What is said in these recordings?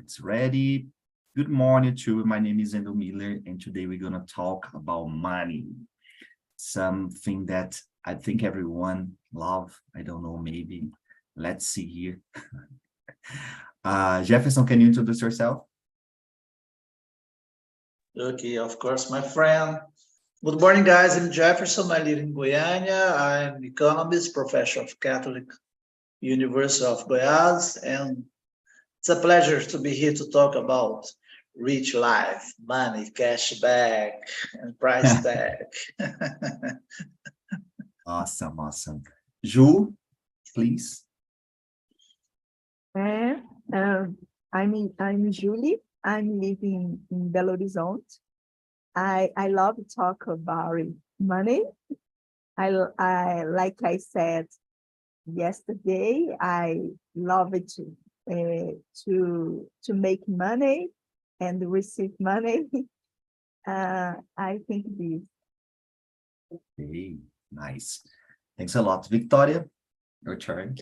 It's ready. Good morning to my name is Endo Miller, and today we're gonna talk about money. Something that I think everyone love. I don't know, maybe. Let's see here. Jefferson, can you introduce yourself? Okay, of course, my friend. Good morning, guys. I'm Jefferson. I live in Goiânia. I'm economist, professor of Catholic University of Goiás, and it's a pleasure to be here to talk about rich life, money, cash back, and price tag. Awesome. Ju, please. I'm Julie. I'm living in Belo Horizonte. I love to talk about money. I like I said yesterday, I love it to make money and receive money. I think this. Okay, nice. Thanks a lot. Victoria, your turn.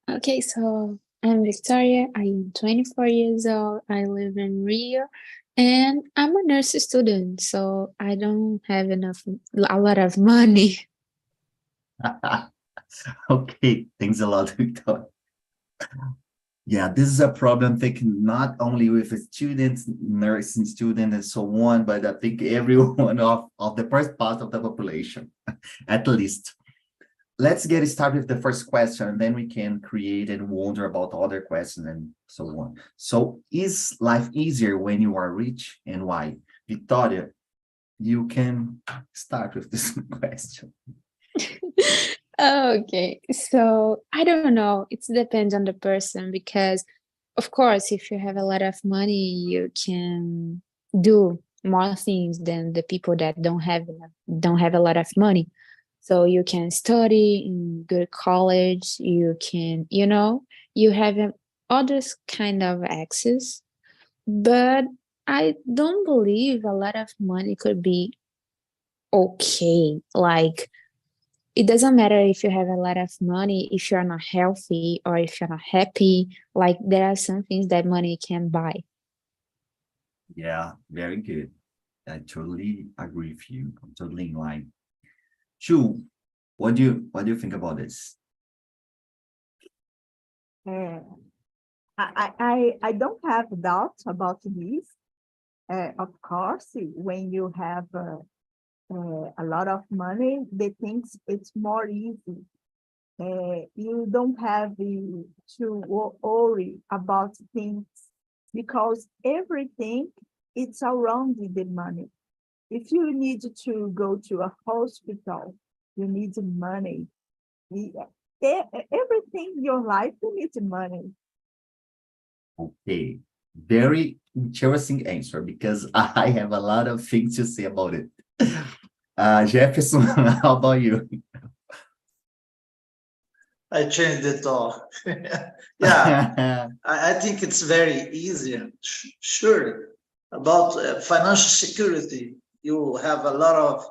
Okay, so I'm Victoria. I am 24 years old. I live in Rio, and I'm a nurse student, so I don't have a lot of money. Okay, thanks a lot, Victoria. Yeah, this is a problem, I think, not only with students, nursing students, and so on, but I think everyone of the first part of the population, at least. Let's get started with the first question, and then we can create and wonder about other questions and so on. So, is life easier when you are rich, and why? Victoria, you can start with this question. Okay, so I don't know. It depends on the person because, of course, if you have a lot of money, you can do more things than the people that don't have a lot of money. So you can study in good college. You can, you have others kind of access, but I don't believe a lot of money could be okay. Like, it doesn't matter if you have a lot of money, if you're not healthy or if you're not happy. Like, there are some things that money can buy. Yeah, very good. I totally agree with you. I'm totally in line. Chu, what do you think about this? I don't have doubts about this. Of course, when you have a lot of money, the things it's more easy. You don't have to worry about things because everything it's around the money. If you need to go to a hospital, you need money. Everything in your life, you need money. Okay, very interesting answer because I have a lot of things to say about it. Jefferson, how about you? I changed the talk. Yeah, I think it's very easy. Sure, about financial security, you have a lot of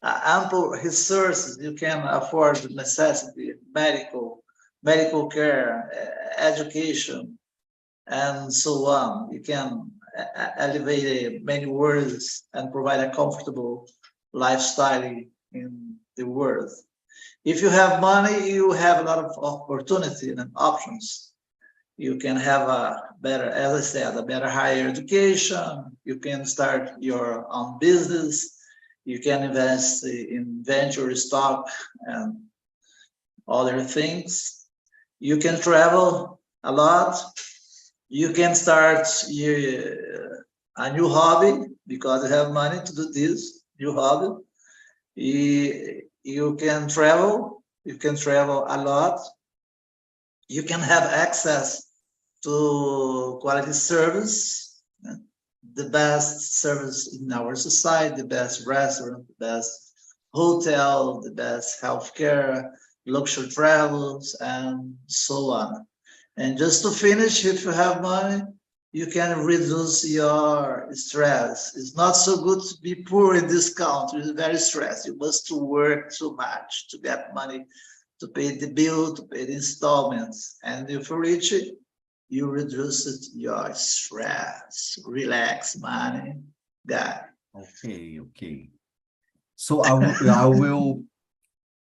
ample resources. You can afford necessity, medical care, education, and so on. You can elevate many worlds and provide a comfortable lifestyle in the world. If you have money, you have a lot of opportunity and options. You can have a better, as I said, a better higher education. You can start your own business. You can invest in venture stock and other things. You can travel a lot. You can start a new hobby because you have money to do this new hobby. You can travel a lot. You can have access to quality service, the best service in our society, the best restaurant, the best hotel, the best healthcare, luxury travels, and so on. And just to finish, if you have money, you can reduce your stress. It's not so good to be poor in this country. It's very stressed. You must work too much to get money to pay the bill, to pay the installments. And if you're rich, you reduce your stress, relax, money, guy. Okay. So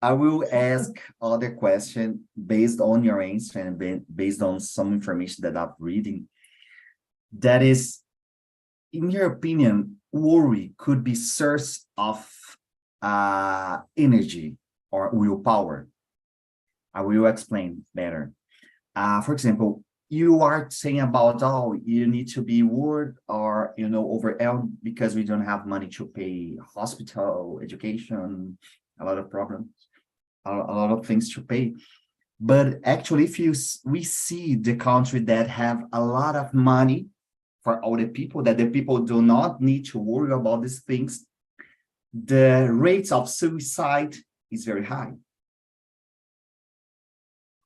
I will ask other question based on your answer and based on some information that I'm reading. That is, in your opinion, worry could be source of energy or willpower. I will explain better. For example, you are saying about, oh, you need to be worried or, overwhelmed because we don't have money to pay hospital, education, a lot of problems, a lot of things to pay. But actually, we see the country that have a lot of money for all the people, that the people do not need to worry about these things, the rates of suicide is very high.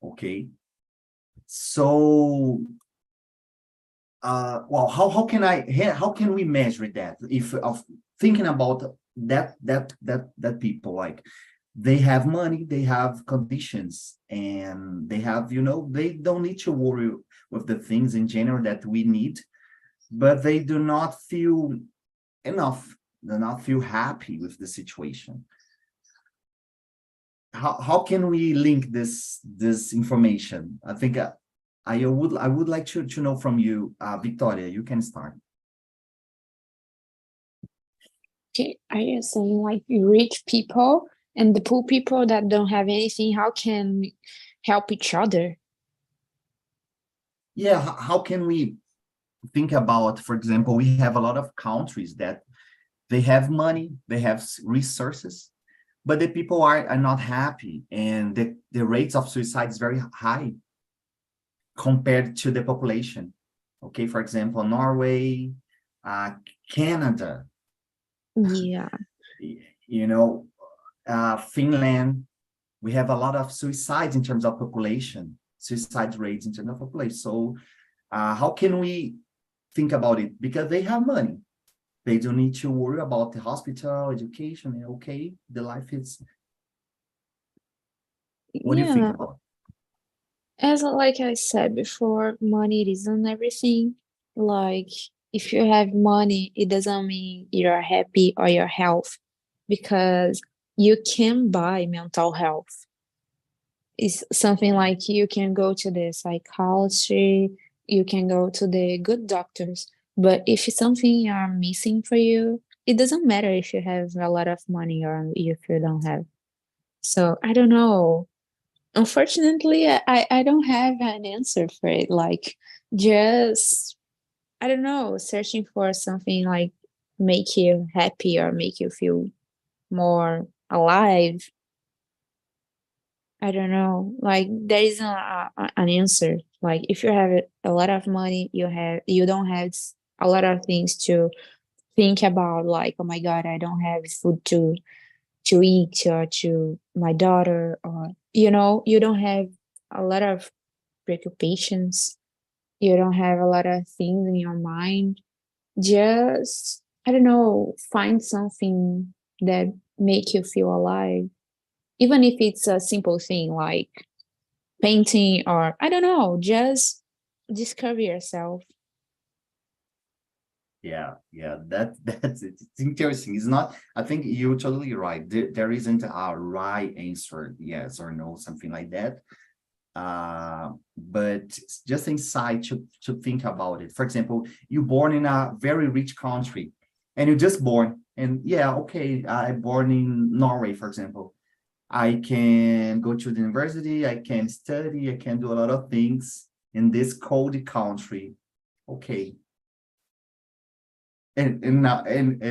Okay. So, well, how can we measure that? If of thinking about that people, like, they have money, they have conditions, and they have, they don't need to worry with the things in general that we need, but they do not feel enough, do not feel happy with the situation. How can we link this information? I think I would like to know from you, Victoria. You can start. Okay, are you saying like rich people and the poor people that don't have anything, how can we help each other? Yeah, how can we think about, for example, we have a lot of countries that they have money, they have resources, but the people are not happy, and the rates of suicide is very high compared to the population. Okay, for example, Norway, Canada, Yeah. Finland, we have a lot of suicides in terms of population, suicide rates in terms of population. So how can we think about it? Because they have money. They don't need to worry about the hospital, education, okay, the life is... What do you think about it? As like I said before, money isn't everything. Like, if you have money, it doesn't mean you're happy or your health, because you can buy mental health. It's something like you can go to the psychologist, you can go to the good doctors, but if it's something are missing for you, it doesn't matter if you have a lot of money or if you don't have. So I don't know. Unfortunately, I don't have an answer for it. Like, just, I don't know, searching for something like make you happy or make you feel more alive. I don't know. Like, there isn't an answer. Like, if you have a lot of money, you don't have a lot of things to think about. Like, oh my God, I don't have food to eat, or to my daughter, or you don't have a lot of preoccupations. You don't have a lot of things in your mind. Just, I don't know, find something that make you feel alive, even if it's a simple thing like painting, or I don't know, just discover yourself. Yeah, that's it. It's interesting. It's not, I think you're totally right. There isn't a right answer, yes or no, something like that. But just inside to think about it. For example, you're born in a very rich country, and you're just born, and yeah, okay, I'm born in Norway, for example. I can go to the university, I can study, I can do a lot of things in this cold country. Okay. And now, and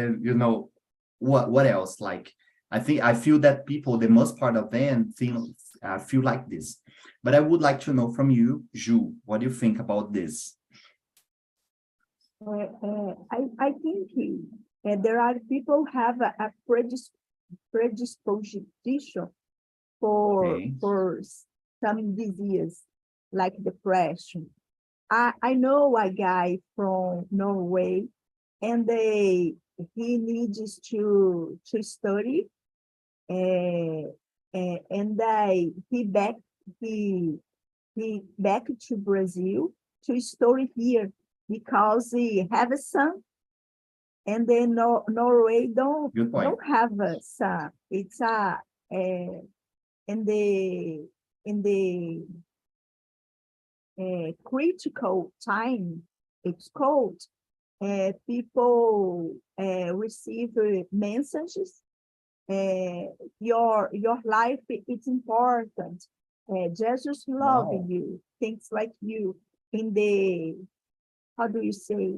what else? Like, I feel that people, the most part of them, feel like this. But I would like to know from you, Ju, what do you think about this? I think there are people have a predisposition Okay. for some disease like depression. I know a guy from Norway, and he needs to study, uh, and he back to Brazil, to study here because we have a sun, and then Norway Good point. don't have a sun. It's in the critical time, it's cold. People receive messages. Your life is important. Jesus love Wow. you. Things like you in the, how do you say,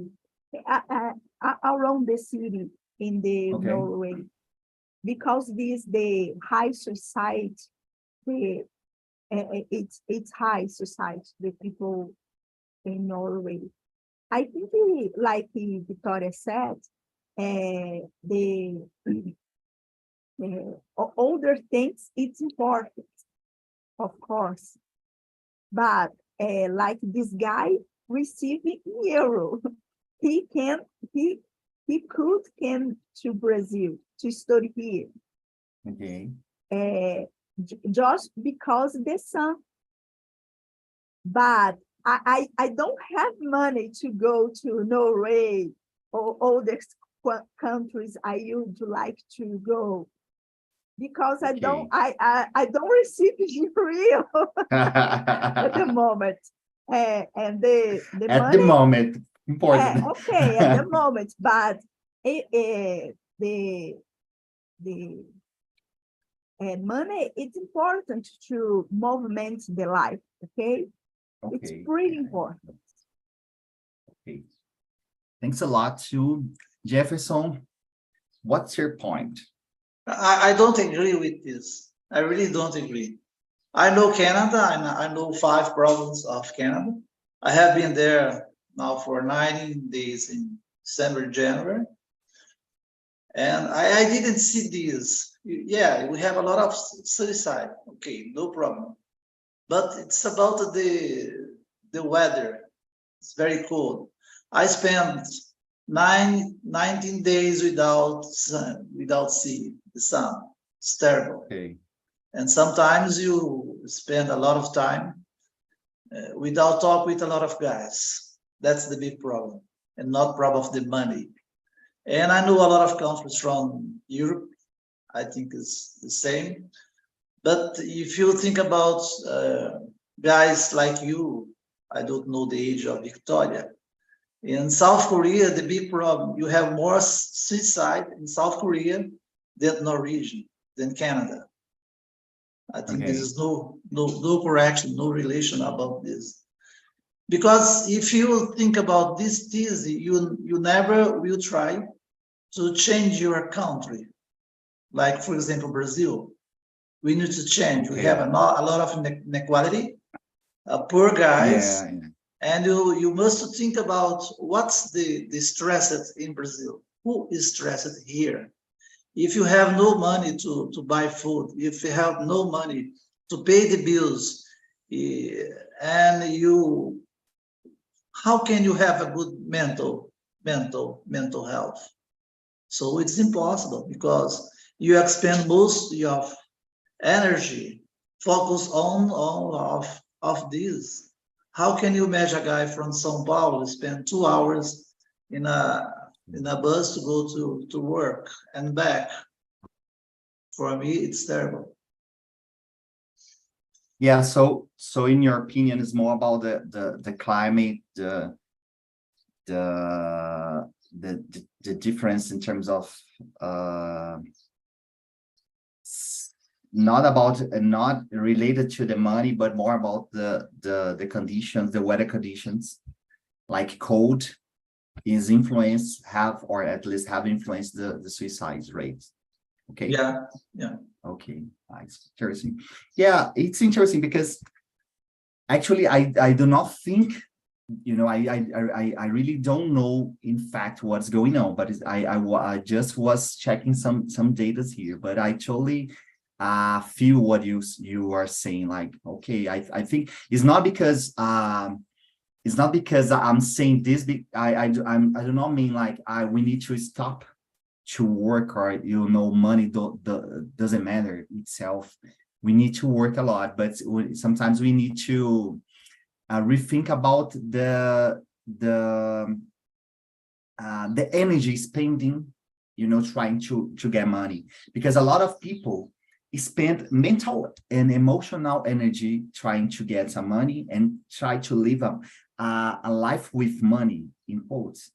around the city in the Okay. Norway, because this the high society, the it's high society, the people in Norway. I think like Victoria said, the older things, it's important, of course, but like this guy receiving euro, he can he could come to Brazil to study here, Okay. just because the sun. But I don't have money to go to Norway or other countries I would like to go, because I don't Okay. I don't receive real at the moment. And the At the money, moment, important. okay, at the moment, but the money, it's important to movement the life, okay? It's Okay. pretty important. Okay. Thanks a lot to Jefferson. What's your point? I don't agree with this. I really don't agree. I know Canada, and I know 5 provinces of Canada. I have been there now for 90 days in December, January, and I didn't see this. Yeah, we have a lot of suicide. Okay, no problem. But it's about the weather. It's very cold. I spent 19 days without sun, without see the sun. It's terrible. Okay. And sometimes you spend a lot of time without talk with a lot of guys. That's the big problem, and not problem of the money. And I know a lot of countries from Europe. I think it's the same. But if you think about guys like you, I don't know the age of Victoria. In South Korea, the big problem, you have more suicide in South Korea than Norwegian, than Canada. I think Okay. there is no correction, no relation about this. Because if you think about this thesis, you never will try to change your country. Like, for example, Brazil. We need to change. We Okay. have a lot of inequality, poor guys, Yeah. and you must think about what's the stressed in Brazil. Who is stressed here? If you have no money to buy food, if you have no money to pay the bills, and how can you have a good mental health? So it's impossible, because you expend most of energy focus on of this. How can you imagine a guy from São Paulo spend 2 hours in a bus to go to work and back? For me, it's terrible. Yeah. So in your opinion, it's more about the climate, the difference in terms of not related to the money, but more about the conditions, the weather conditions, like cold is or at least have influenced the suicide rate. Okay. Yeah. Okay, nice. Interesting. Yeah, it's interesting because actually I do not think, I really don't know in fact what's going on, but I just was checking some data here, but I totally feel what you are saying. Like, okay, I think it's not because I'm saying this. I do not mean like we need to stop to work, or money doesn't matter itself. We need to work a lot, but sometimes we need to rethink about the energy spending, trying to get money, because a lot of people spend mental and emotional energy trying to get some money and try to live a life with money, in quotes,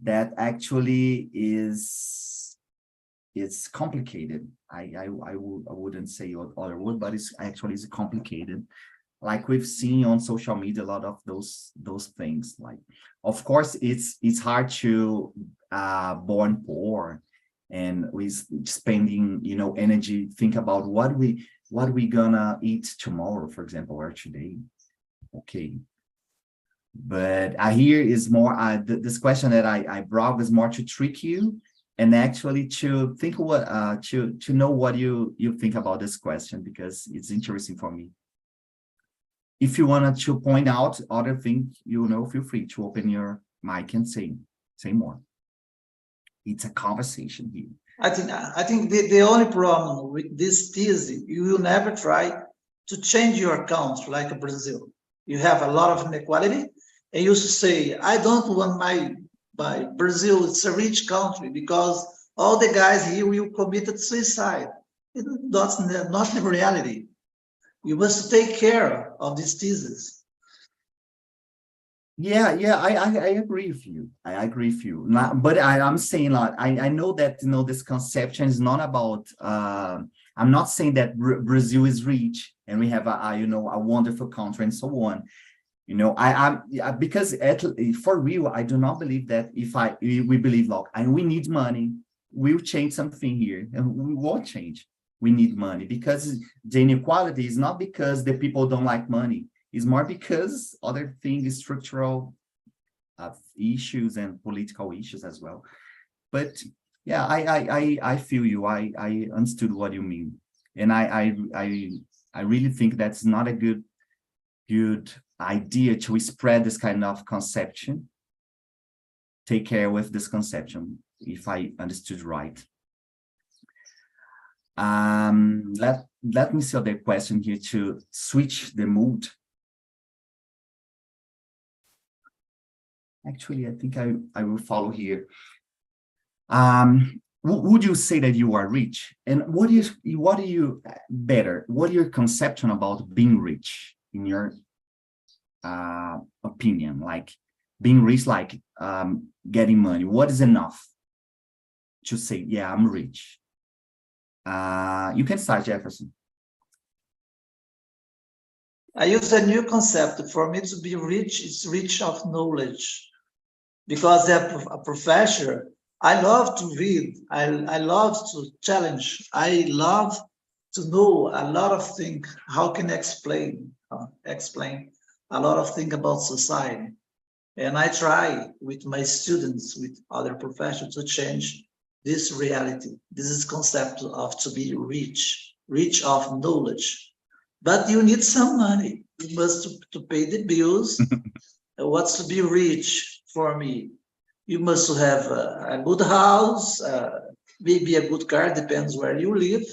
that actually it's complicated. I wouldn't say other word, but it's actually complicated. Like we've seen on social media, a lot of those things. Like, of course, it's hard to born poor, and with spending energy, think about what we gonna eat tomorrow, for example, or today. Okay, but here is more this question that I brought was more to trick you, and actually to think what to know what you think about this question, because it's interesting for me. If you wanted to point out other things, feel free to open your mic and say more. It's a conversation here. I think the only problem with this thesis, you will never try to change your country like Brazil. You have a lot of inequality, and you say, I don't want my Brazil, it's a rich country, because all the guys here will commit suicide. That's not the reality. You must take care of this thesis. Yeah, I agree with you. I agree with you. But I'm saying, like, I know that this conception is not about. I'm not saying that Brazil is rich and we have a wonderful country and so on. Because for real, I do not believe that if we believe, like, and we need money, we'll change something here, and we won't change. We need money, because the inequality is not because the people don't like money. It's more because other things, structural issues and political issues as well. But yeah, I feel you. I understood what you mean, and I really think that's not a good idea to spread this kind of conception. Take care with this conception, if I understood right. Let me see the question here to switch the mood. Actually, I think I will follow here. Would you say that you are rich? And what are your conception about being rich, in your opinion? Like, being rich, like getting money. What is enough to say, yeah, I'm rich? You can start, Jefferson. I use a new concept. For me to be rich is rich of knowledge, because as a professor, I love to read. I love to challenge. I love to know a lot of things. How can I explain a lot of things about society? And I try with my students, with other professors, to change this reality. This is concept of to be rich of knowledge. But you need some money. You must to pay the bills. What's to be rich for me? You must have a good house, maybe a good car, depends where you live.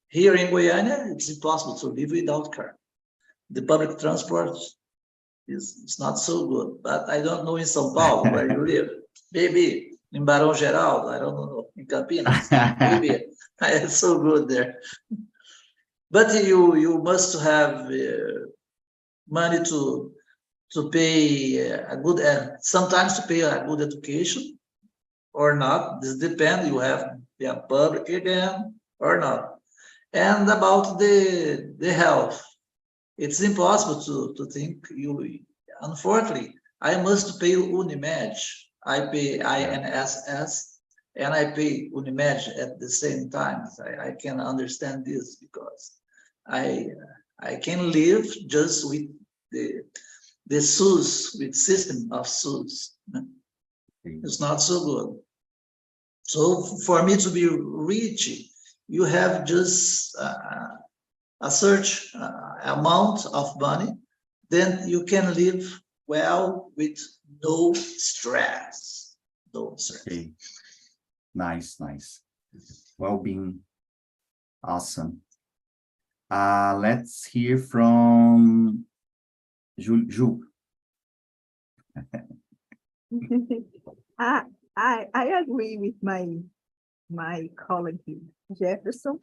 Here in Goiânia, it's impossible to live without car. The public transport is not so good, but I don't know in São Paulo where you live. Maybe in Barão Geraldo, I don't know, in Campinas, maybe it's so good there. But you must have money to pay a good, sometimes to pay a good education or not. This depends. You have public again or not. And about the health, it's impossible to think. Unfortunately, I must pay Unimed. I pay INSS and I pay Unimed at the same time. I can understand this, because I can live just with the SUS, with system of SUS. It's not so good. So for me to be rich, you have just a certain amount of money, then you can live well with no stress. No stress. Okay. Nice. Well-being. Awesome. Let's hear from Ju. I, I agree with my colleague Jefferson.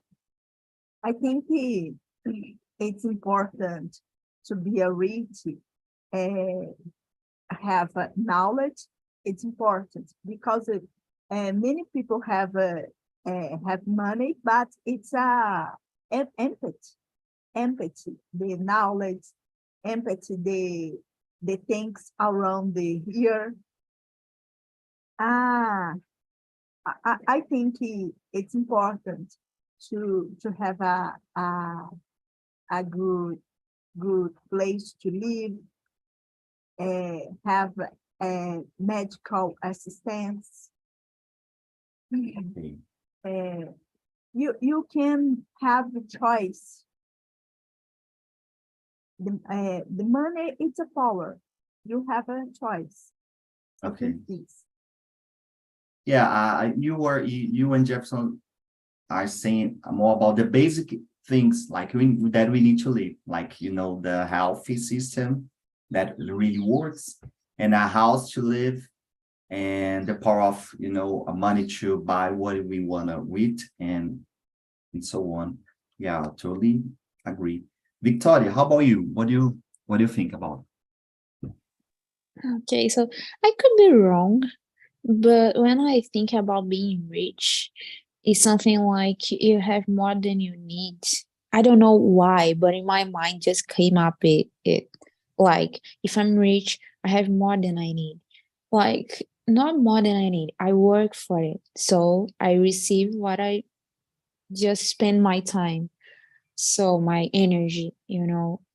I think it's important to be a rich, have knowledge. It's important because many people have money, but it's empathy, the knowledge, empathy, the things around the here. Ah, I think it's important to have a good place to live, have medical assistance. Okay. You can have the choice. The money it's a power. You have a choice. I Okay. think this. Yeah, you and Jefferson are saying more about the basic things like that we need to live, like the healthy system that really works, and a house to live, and the power of money to buy what we want to read and so on. Yeah, totally agree. Victoria, how about you? What do you think about? Okay, so I could be wrong, but when I think about being rich, it's something like you have more than you need. I don't know why, but in my mind just came up it like if I'm rich, I have more than I need. Like not more than I need. I work for it. So I receive what I just spend my time. So my energy,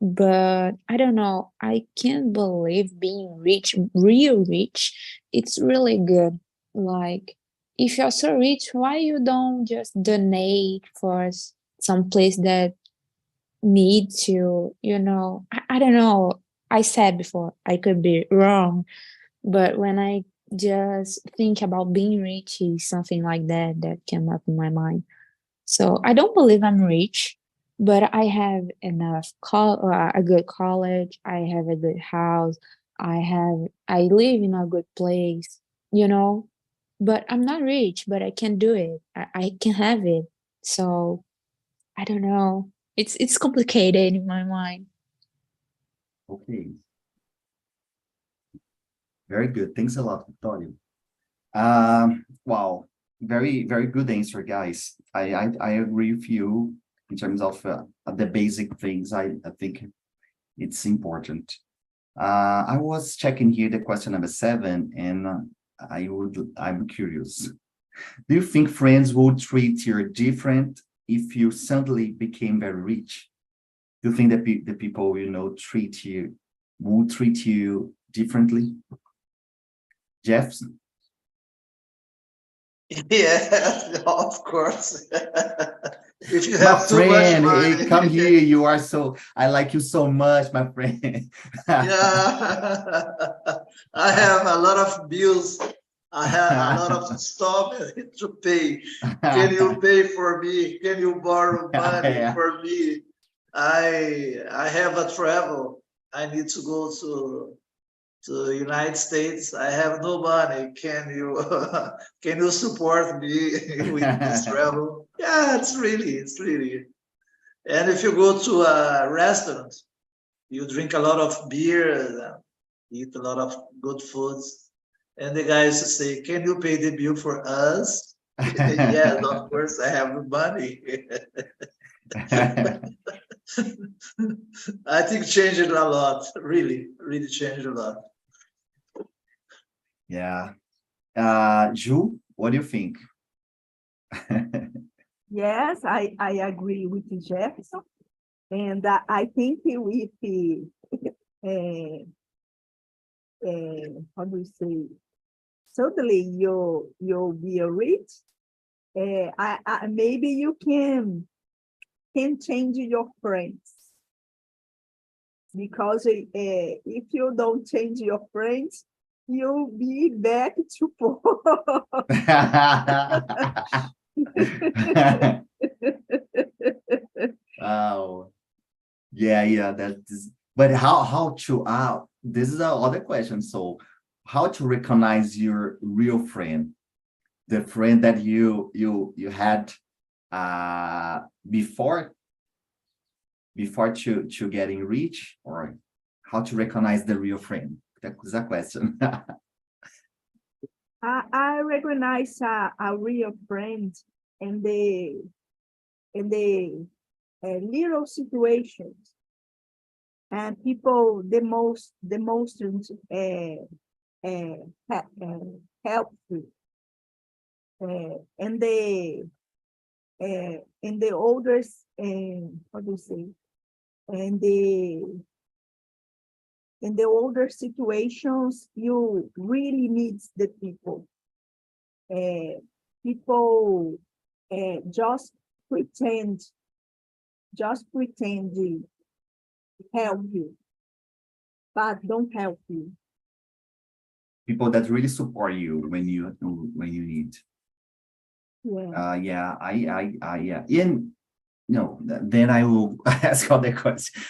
but I don't know. I can't believe being rich, real rich, it's really good. Like, if you're so rich, why you don't just donate for some place that need to, I don't know. I said before, I could be wrong, but when I just think about being rich, is something like that came up in my mind. So I don't believe I'm rich, but I have enough a good college. I have a good house. I live in a good place, but I'm not rich, but I can do it. I can have it. So I don't know. It's complicated in my mind. Okay, very good. Thanks a lot, Victoria. Wow, very, very good answer, guys. I agree with you in terms of the basic things. I think it's important. I was checking here the question number 7, and I'm curious. Do you think friends would treat you different if you suddenly became very rich? Do you think that the people would treat you differently? Jeff? Yeah, of course. If you My have too much friend, hey, come money, here. I like you so much, my friend. yeah, I have a lot of bills. I have a lot of stuff to pay. Can you pay for me? Can you borrow money Yeah. for me? I have a travel. I need to go to the United States. I have no money. Can you can you support me with this travel? Yeah, it's really. And if you go to a restaurant, you drink a lot of beer, eat a lot of good foods, and the guy used to say, "Can you pay the bill for us?" Yes, of course, I have money. I think changed a lot. Really, really changed a lot. Yeah. Ju, what do you think? Yes, I agree with Jefferson. And I think with the, how do you say, suddenly you'll be rich, maybe you can change your friends. Because if you don't change your friends, you'll be back to poor. Oh, yeah, But how to this is another question. So how to recognize your real friend, the friend that you had before to getting rich, or how to recognize the real friend? That's a question. I recognize a real friend in the little situations, and people the most helpful, and in the older how do you say, in the older situations, you really need the people. People just pretend to help you, but don't help you. People that really support you when you need. Yeah. Yeah. And no, then I will ask other question.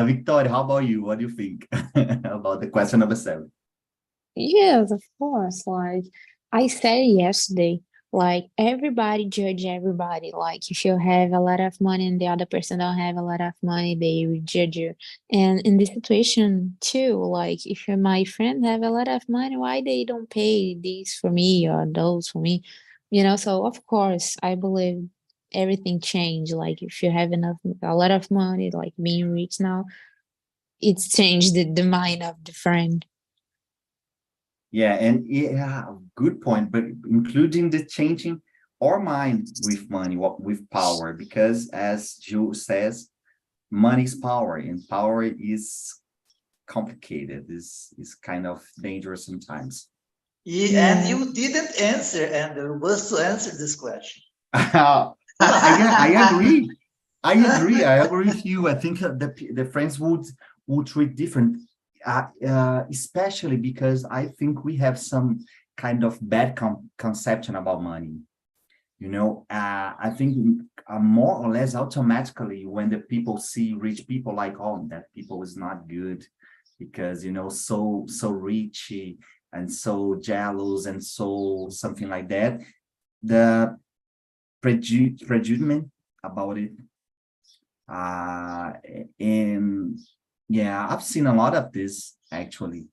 Victoria, how about you? What do you think about the question number 7? Yes, of course. Like I said yesterday, like everybody judge everybody. Like if you have a lot of money and the other person don't have a lot of money, they will judge you. And in this situation too, like if my friend have a lot of money, why they don't pay these for me or those for me? So of course I believe everything changed. Like if you have a lot of money, like being rich now, it's changed the mind of the friend. Yeah, and yeah, good point. But including the changing our mind with money, with power, because as Jules says, money is power, and power is complicated. Is kind of dangerous sometimes. Yeah, and you didn't answer, Andrew, was to answer this question. I agree. I agree with you. I think the friends would treat different, especially because I think we have some kind of bad conception about money. I think more or less automatically when the people see rich people, like, oh, that people is not good because so rich and so jealous and so something like that. The prejudice about it. And yeah, I've seen a lot of this actually.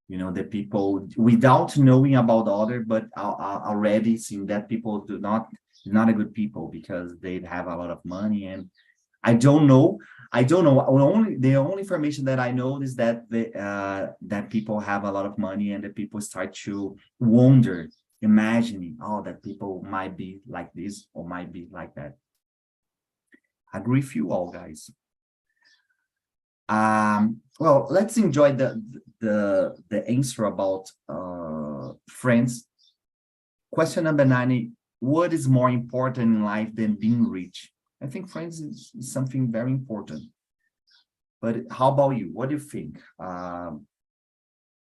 The people without knowing about other, but already seeing that people not a good people because they have a lot of money. And I don't know. The only information that I know is that that people have a lot of money, and that people start to wonder, imagining, oh, that people might be like this or might be like that. I agree with you all, guys. Well, let's enjoy the answer about friends. Question number 9: what is more important in life than being rich? I think friends is something very important. But how about you? What do you think,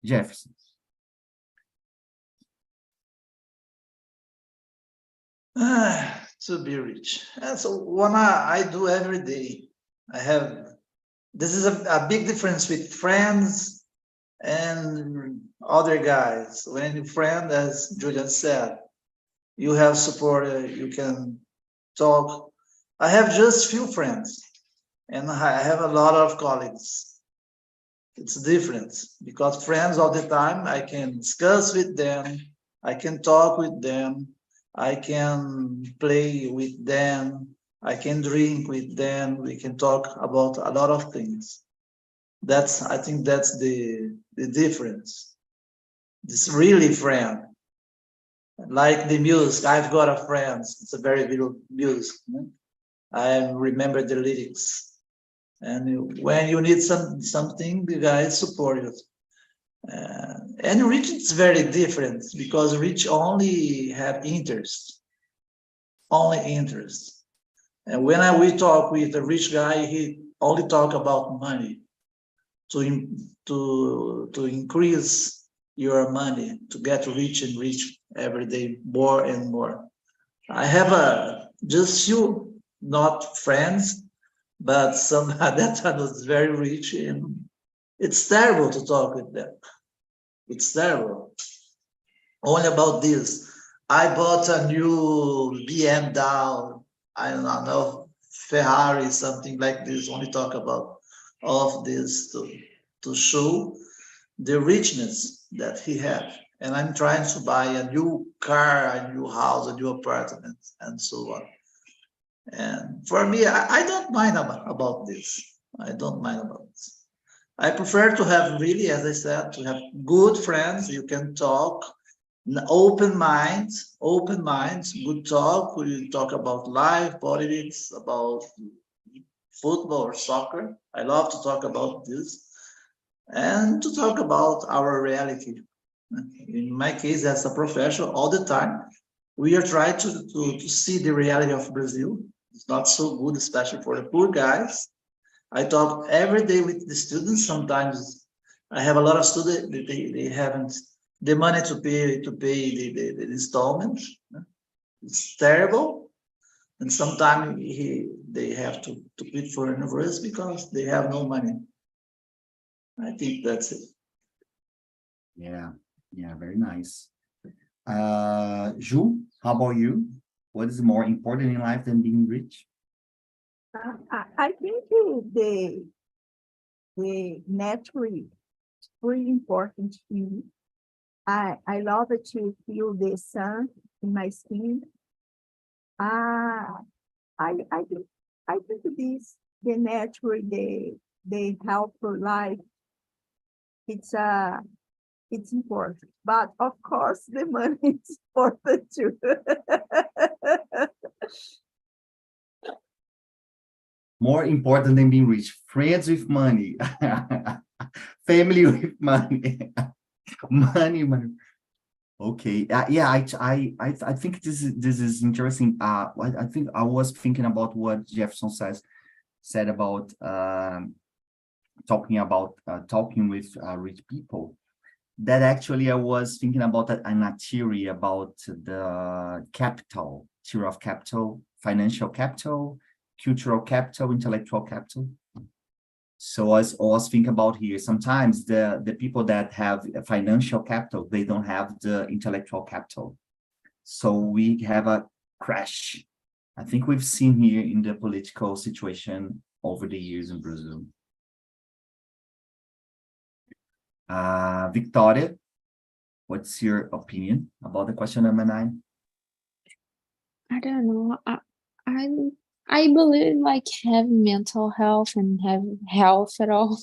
Jefferson? To be rich. And so what I do every day, this is a big difference with friends and other guys. When you friend, as Julian said, you have support, you can talk. I have just few friends, and I have a lot of colleagues. It's different because friends all the time, I can discuss with them, I can talk with them, I can play with them, I can drink with them, we can talk about a lot of things. I think that's the difference. It's really friend. Like the music, I've got a friend. It's a very little music. I remember the lyrics. And when you need something, the guys support you. And rich is very different because rich only have interest. Only interest. And when we talk with a rich guy, he only talk about money. To increase your money, to get rich and rich every day, more and more. I have just few, not friends, but some that one was very rich, and it's terrible to talk with them. It's terrible. Only about this. I bought a new BMW. I don't know, Ferrari, something like this. Only talk about all of this to show the richness that he had. And I'm trying to buy a new car, a new house, a new apartment, and so on. And for me, I don't mind about this. I don't mind about this. I prefer to have really, as I said, to have good friends. You can talk, open minds, good talk. We talk about life, politics, about football or soccer. I love to talk about this and to talk about our reality. In my case, as a professional, all the time, we are trying to see the reality of Brazil. It's not so good, especially for the poor guys. I talk every day with the students. Sometimes I have a lot of students, they haven't the money to pay the installment. It's terrible. And sometimes they have to quit for university because they have no money. I think that's it. Yeah, yeah, very nice. Ju, how about you? What is more important in life than being rich? I think the naturally is really important to me. I love it to feel the sun in my skin. Uh, I think the natural, the help for life, it's it's important. But of course, the money is important too. More important than being rich, friends with money, family with money, money. Okay, yeah, I think this is interesting. I think I was thinking about what Jefferson said about talking with rich people. That actually I was thinking about a theory about the capital, theory of capital, financial capital, cultural capital, intellectual capital. So I was thinking about here, sometimes the people that have financial capital, they don't have the intellectual capital. So we have a crash. I think we've seen here in the political situation over the years in Brazil. Victoria, what's your opinion about the question number 9? I don't know. I I believe like having mental health and having health at all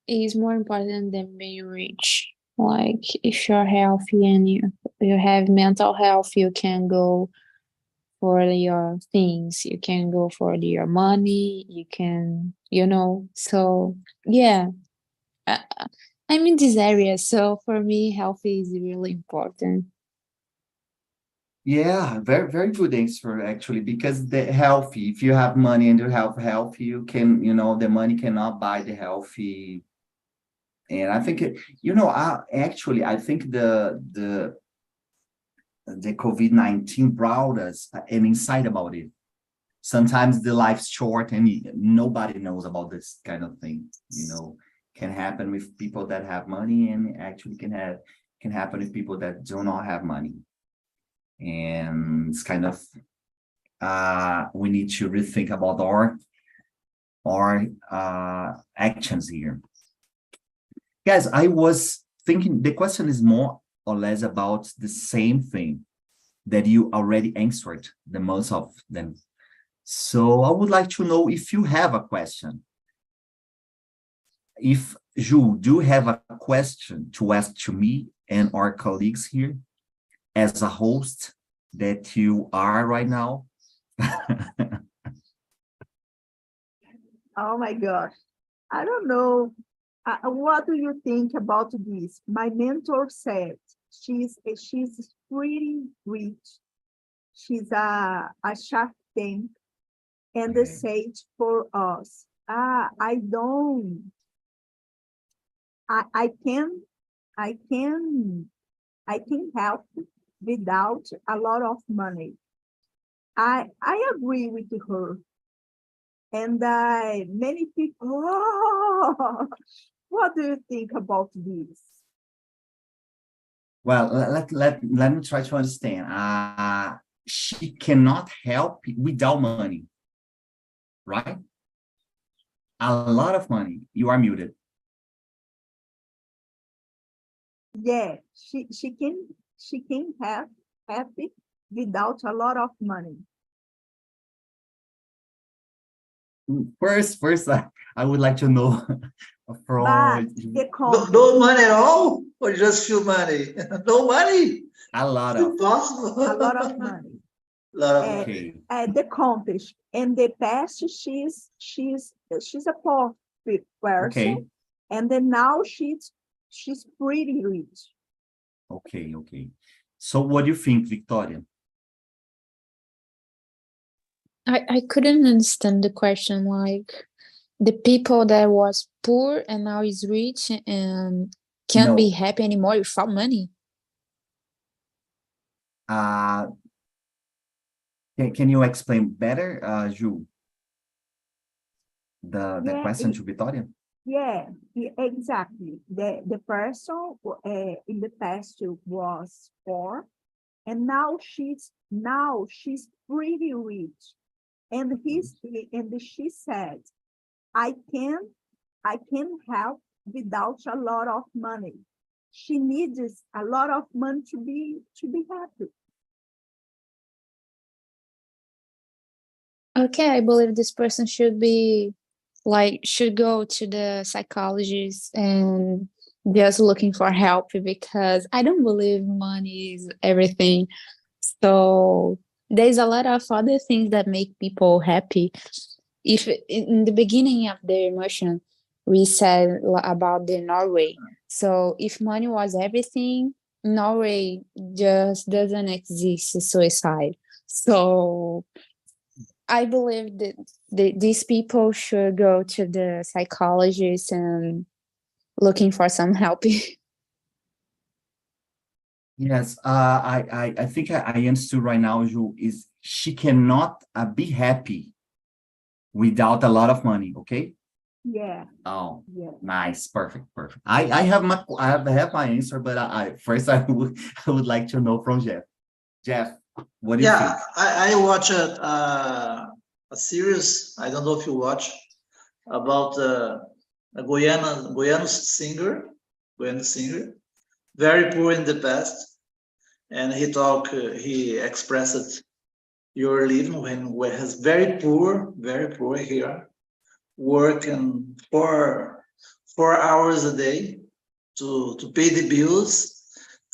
is more important than being rich. Like if you're healthy and you have mental health, you can go for your things, you can go for your money, you can, So yeah, I, I'm in this area, so for me, health is really important. Yeah, very, very good answer actually, because the healthy, if you have money and you have health, you can, the money cannot buy the healthy. And I think, I think the COVID-19 brought us an insight about it. Sometimes the life's short and nobody knows about this kind of thing, can happen with people that have money, and actually can happen with people that do not have money. And it's kind of we need to rethink about our actions here. Guys, I was thinking the question is more or less about the same thing that you already answered, the most of them. So I would like to know if you have a question. If Ju, do you have a question to ask to me and our colleagues here as a host that you are right now? Oh my gosh. I don't know. What do you think about this? My mentor said she's pretty rich. She's a Shark Tank and the Okay. sage for us. I don't. I can I can I can help without a lot of money. I agree with her. And many people, oh, what do you think about this? Well, let me try to understand. She cannot help without money, right? A lot of money. You are muted. Yeah, she can have happy without a lot of money. First, I would like to know But from the No money at all, or just few money? No money? a lot It's of. impossible. a lot of money. Lot of Uh, money. Okay. The contest in the past, she's a poor person, Okay. and then now she's pretty rich. Okay. Okay. So what do you think, Victoria? I couldn't understand the question. Like the people that was poor and now is rich and can't be No. happy anymore without money. Can you explain better, Ju, the Yeah, question to Victoria? yeah, exactly. The person in the past was poor, and now she's pretty rich. And she said, I can help without a lot of money. She needs a lot of money to be happy. Okay, I believe this person should go to the psychologist and just looking for help, because I don't believe money is everything. So there's a lot of other things that make people happy. If in the beginning of the emotion, we said about the Norway. So if money was everything, Norway just doesn't exist, suicide. So I believe that these people should go to the psychologist and looking for some help. Yes, I think I understood right now, Ju, is she cannot be happy without a lot of money, okay? Yeah, Oh, yeah. nice, perfect. I have my answer, but first I would like to know from Jeff. Jeff, what do you think? Yeah, I watched a series. I don't know if you watch about a Guyana singer, very poor in the past, and he expressed your living when was very poor here, working 4 hours a day to pay the bills.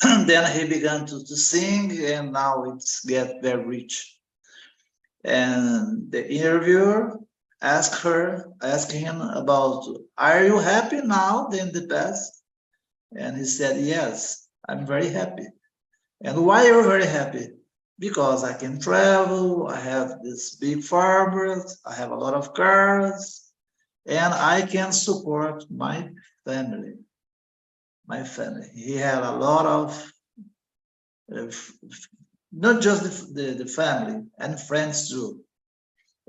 Then he began to sing, and now it's get very rich. And the interviewer asked him about, are you happy now than the past? And he said, yes, I'm very happy. And why are you very happy? Because I can travel, I have this big farmers, I have a lot of cars, and I can support my family. He had a lot of, not just the family and friends too.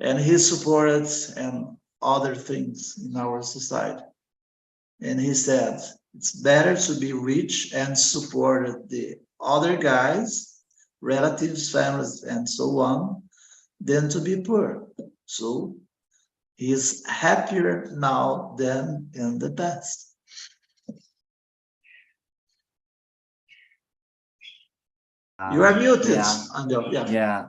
And he supported and other things in our society. And he said, it's better to be rich and support the other guys, relatives, families, and so on, than to be poor. So he is happier now than in the past. You are muted, Yeah. Angel. Yeah.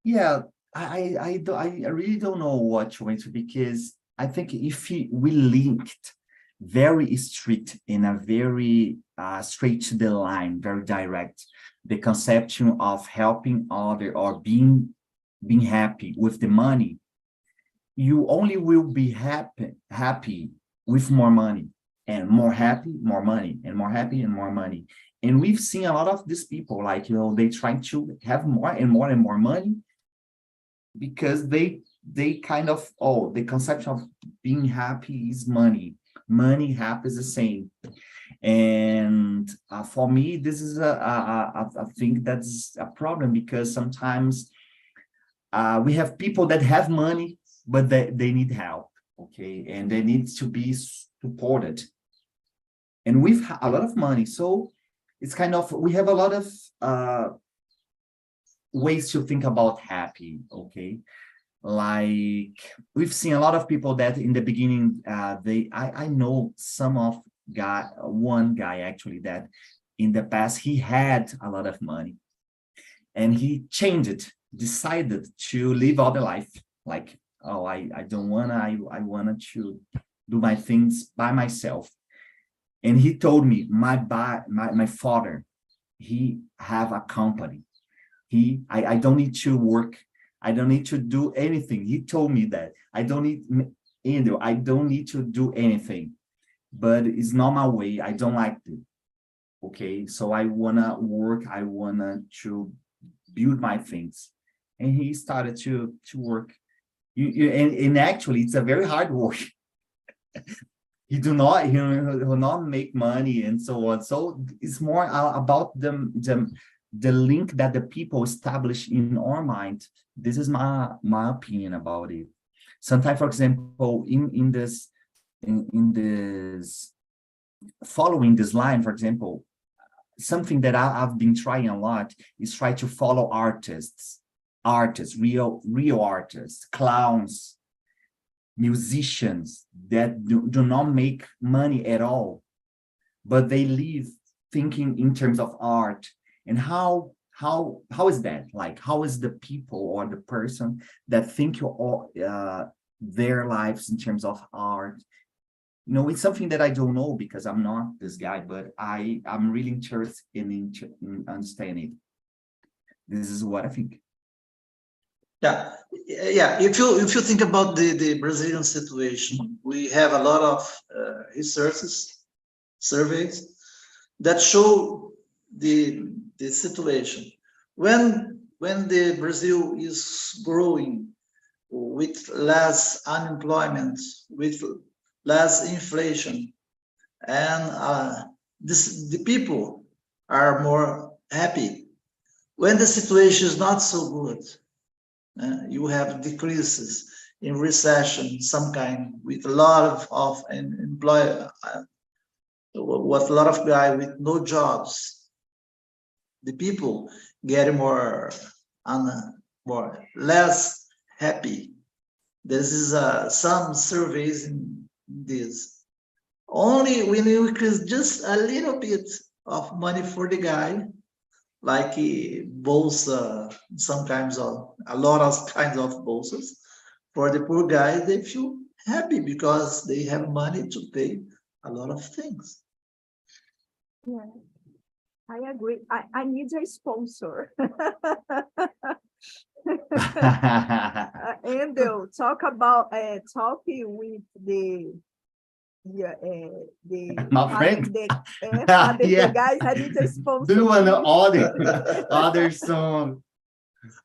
Yeah. I really don't know what to answer, because I think if we linked very strict in a very straight to the line, very direct, the conception of helping other or being happy with the money, you only will be happy with more money, and more happy, more money, and more happy and more money. And we've seen a lot of these people, like, they try to have more and more and more money, because they kind of, the conception of being happy is money. Money, happy is the same. And for me, this is a thing that's a problem, because sometimes we have people that have money, but they need help, okay? And they need to be supported. And we've a lot of money, so it's kind of, we have a lot of ways to think about happy, okay? Like, we've seen a lot of people that in the beginning, I know one guy actually that in the past, he had a lot of money and he changed it, decided to live other life. Like, oh, I don't wanna, I wanted to do my things by myself. And he told me, my father, he have a company. I don't need to work. I don't need to do anything. He told me that I don't need to do anything, but it's not my way. I don't like it. Okay, so I wanna work. I wanna to build my things. And he started to work. And actually, it's a very hard work. He will not make money and so on. So it's more about the link that the people establish in our mind. This is my opinion about it. Sometimes, for example, in this following this line, for example, something that I've been trying a lot is try to follow artists, real artists, clowns, musicians that do not make money at all, but they live thinking in terms of art. And how is that? Like, how is the people or the person that think their lives in terms of art? You know, it's something that I don't know because I'm not this guy, but I'm really interested in understanding. This is what I think. Yeah. If you think about the Brazilian situation, we have a lot of researches, surveys that show the situation. When the Brazil is growing with less unemployment, with less inflation, and the people are more happy. When the situation is not so good, you have decreases in recession, some kind, with a lot of employer, with a lot of guys with no jobs. The people get more less happy. This is some surveys in this. Only when you increase just a little bit of money for the guy, like bolsa, sometimes a lot of kinds of bolsas. For the poor guy, they feel happy because they have money to pay a lot of things. Yeah, I agree. I need a sponsor. And they'll talk about talking with the My friend. the guys. I need a sponsor. Do you want other song?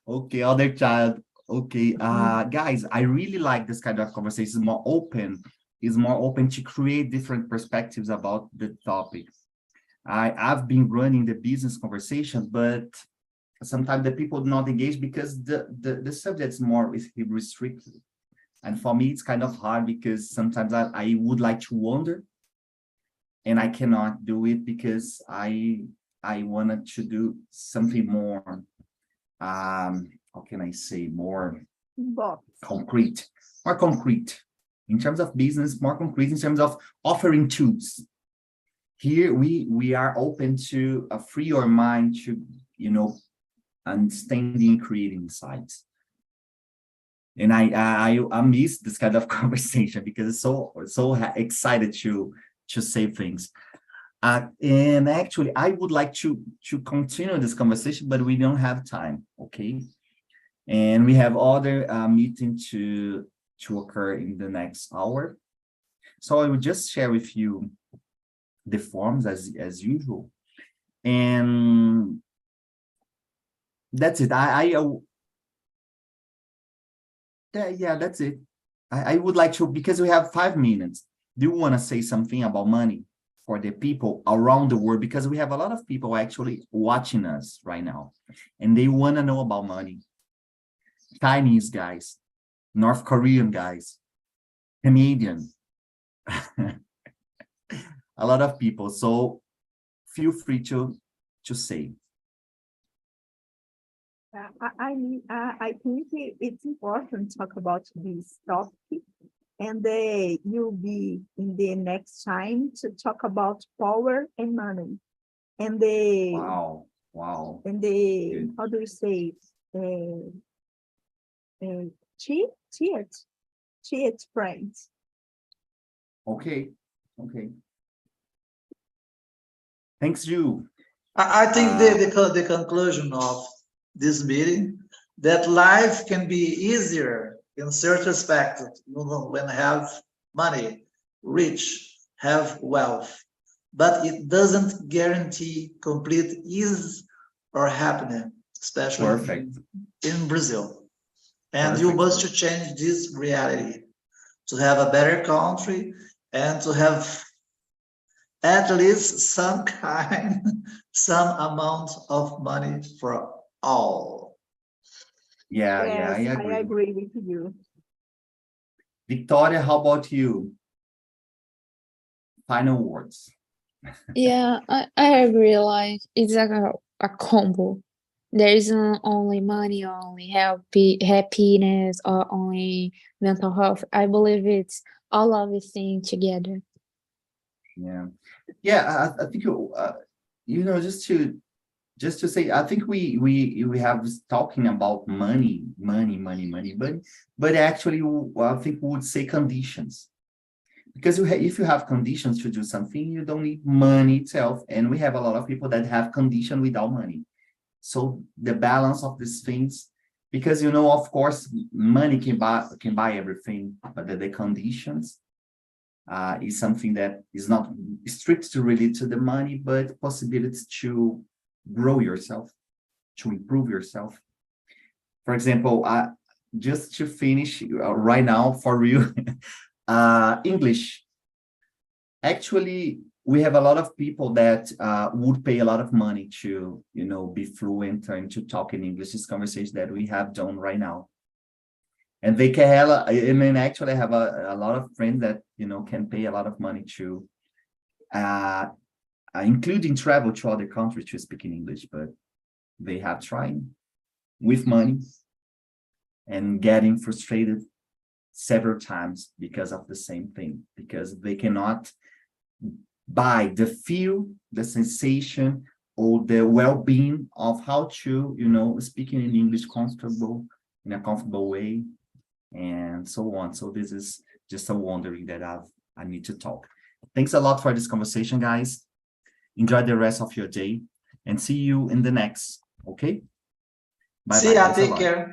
Okay, other child. Okay, guys, I really like this kind of conversation. Is more open to create different perspectives about the topic. I've been running the business conversation, but sometimes the people do not engage because the subject is more restricted. And for me, it's kind of hard because sometimes I would like to wonder and I cannot do it because I wanted to do something more, how can I say, more concrete in terms of business, more concrete in terms of offering tools. Here we are open to free our mind to, understanding, creating insights. And I miss this kind of conversation because it's so excited to say things. And actually, I would like to continue this conversation, but we don't have time, okay? And we have other meetings to occur in the next hour. So I will just share with you the forms as usual. And that's it. Yeah, that's it. I would like to, because we have 5 minutes. Do you want to say something about money for the people around the world? Because we have a lot of people actually watching us right now, and they want to know about money. Chinese guys, North Korean guys, Canadian, a lot of people. So feel free to say. I think it's important to talk about this topic, and you'll be in the next time to talk about power and money, and Wow. and Good. how do you say cheat friends. Okay. Thanks, you. I think the conclusion of this meeting, that life can be easier in certain aspects when have money, rich, have wealth, but it doesn't guarantee complete ease or happiness, especially Perfect. in Brazil. And you must change this reality to have a better country and to have at least some amount of money for all. Yeah, Yes, I agree. I agree with you. Victoria, how about you? Final words. Yeah, I agree. Like it's like a combo. There isn't only money, or only happiness, or only mental health. I believe it's all of these things together. Yeah. I think just to say, I think we have this talking about money, but actually, I think we would say conditions, because if you have conditions to do something, you don't need money itself, and we have a lot of people that have condition without money. So the balance of these things, because of course, money can buy everything, but the conditions is something that is not strictly related to the money, but possibilities to grow yourself, to improve yourself. For example, just to finish right now for real, English. Actually, we have a lot of people that would pay a lot of money to, be fluent and to talk in English. This conversation that we have done right now. And they can have, and then actually have a lot of friends that, can pay a lot of money to, including travel to other countries to speak in English, but they have tried with money and getting frustrated several times because of the same thing, because they cannot buy the feel, the sensation, or the well-being of how to, speaking in English in a comfortable way, and so on. So this is just a wondering that I need to talk. Thanks a lot for this conversation, guys. Enjoy the rest of your day and see you in the next. Okay. Bye. See ya. Take care.